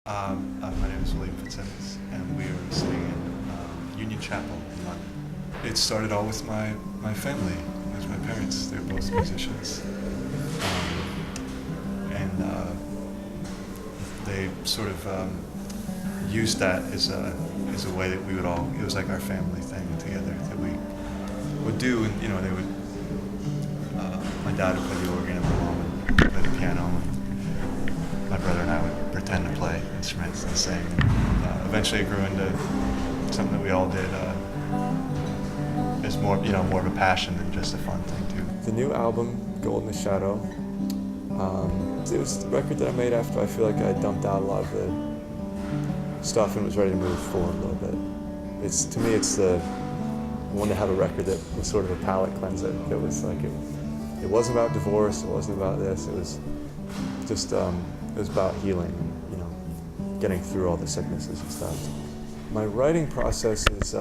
My name is Fitzsimmons, and we are sitting in Union Chapel in London. It started all with my family, with my parents. They're both musicians, and they sort of used that as a way that we would all. It was like our family thing together that we would do, and they would. My dad would play the organ, and my mom would play the piano. And my brother and I would pretend to play instruments and sing. And, eventually, it grew into something that we all did. As more of a passion than just a fun thing too. The new album, Gold in the Shadow, it was the record that I made after I feel like I dumped out a lot of the stuff and was ready to move forward a little bit. To me, it's I wanted to have a record that was sort of a palate cleanser. That was like it wasn't about divorce. It wasn't about this. It was just it was about healing and getting through all the sicknesses and stuff. My writing process is.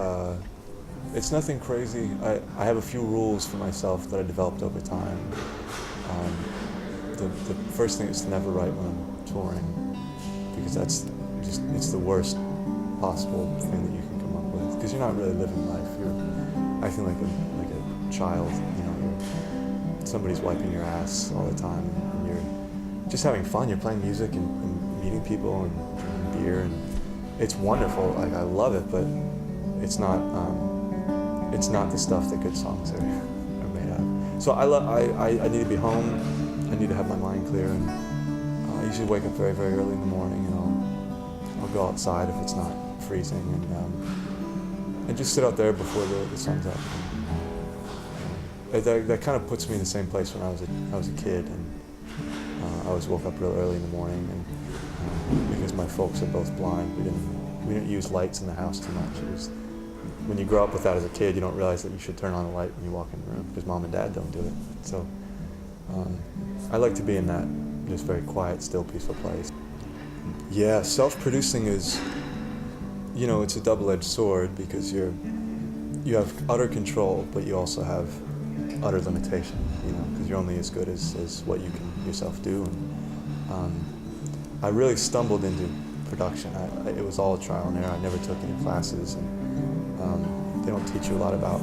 It's nothing crazy. I have a few rules for myself that I developed over time. The first thing is to never write when I'm touring, because it's the worst possible thing that you can come up with, because you're not really living life. You're acting like a child. Somebody's wiping your ass all the time, and you're just having fun. You're playing music and meeting people and drinking beer, and it's wonderful. Like, I love it, but it's not the stuff that good songs are made out of. So I need to be home. I need to have my mind clear, and I usually wake up very, very early in the morning, and I'll go outside if it's not freezing, and just sit out there before the sun's up. That kind of puts me in the same place when I was a kid, and I always woke up real early in the morning, and because my folks are both blind, we didn't use lights in the house too much. When you grow up with that as a kid, you don't realize that you should turn on a light when you walk in the room, because mom and dad don't do it. So I like to be in that just very quiet, still, peaceful place. Yeah, self-producing is, it's a double-edged sword, because you have utter control, but you also have utter limitation, because you're only as good as what you can yourself do. And I really stumbled into production. It was all trial and error. I never took any classes. And, they don't teach you a lot about,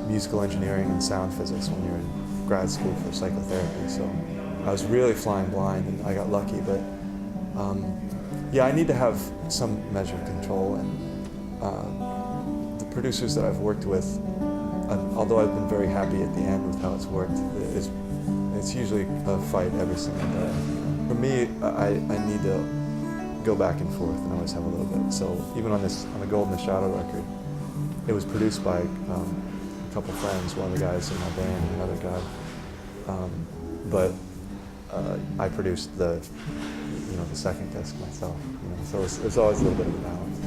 musical engineering and sound physics when you're in grad school for psychotherapy. So I was really flying blind, and I got lucky. But I need to have some measure of control. And the producers that I've worked with, although I've been very happy at the end with how it's worked, it's usually a fight every single day. For me, I need to go back and forth, and always have a little bit. So even on the Gold in the Shadow record, it was produced by a couple friends, one of the guys in my band and another guy. But I produced the second disc myself. So it's always a little bit of a balance.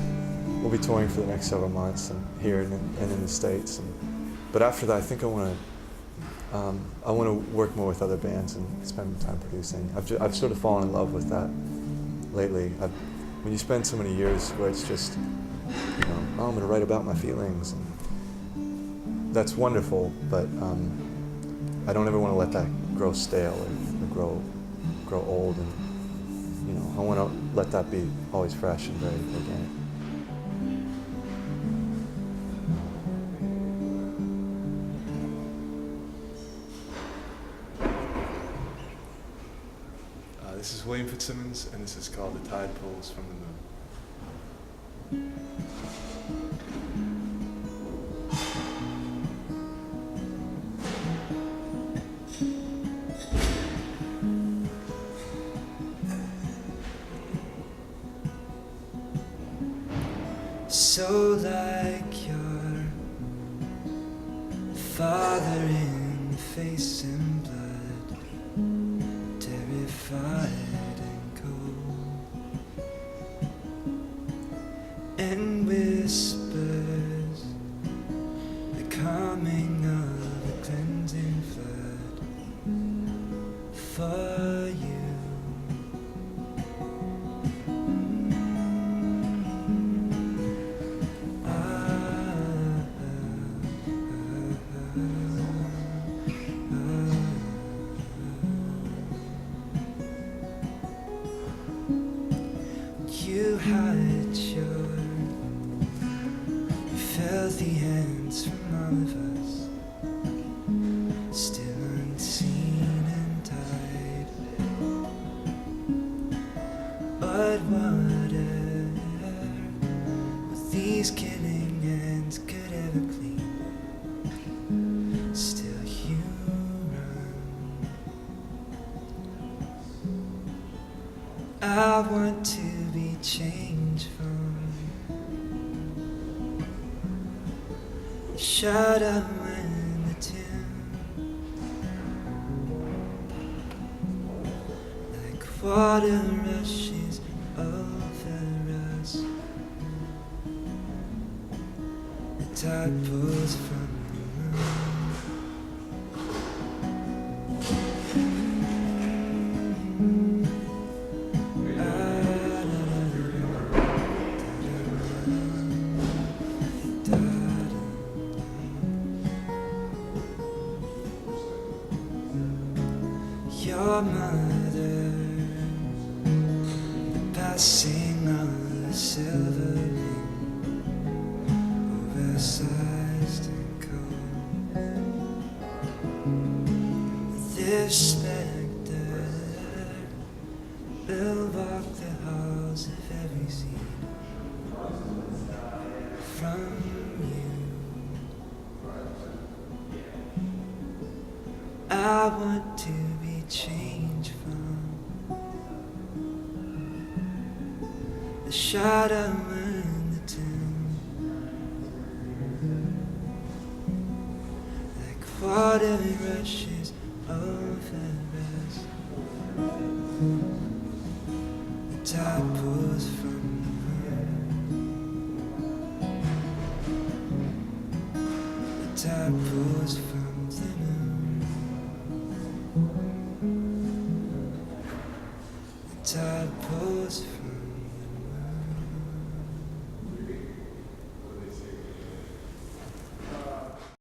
We'll be touring for the next several months, and here and in the States. But after that, I think I want to work more with other bands and spend time producing. I've sort of fallen in love with that lately. When you spend so many years where it's just, I'm going to write about my feelings, and that's wonderful, but I don't ever want to let that grow stale or grow old, and I want to let that be always fresh and very organic. This is Fitzsimmons, and this is called The Tide Pulls from the Moon. So like your father in face and blood, terrified and cold, and whispers the coming of a cleansing flood for you. hide your filthy hands from all of us, still unseen and tied. But whatever with these killing hands could ever clean, still you run. I want to be changed from the shadow and the tomb, like water rushes over us, the tide pulls from the moon. Your mother, the passing of the silver ring, oversized and cold. This spectre will walk the halls of every scene from you. I want to be changed from the shadow and the tomb, like water rushes over us, the tide pulls from the moon, the tide pulls from the moon. The tide pulls from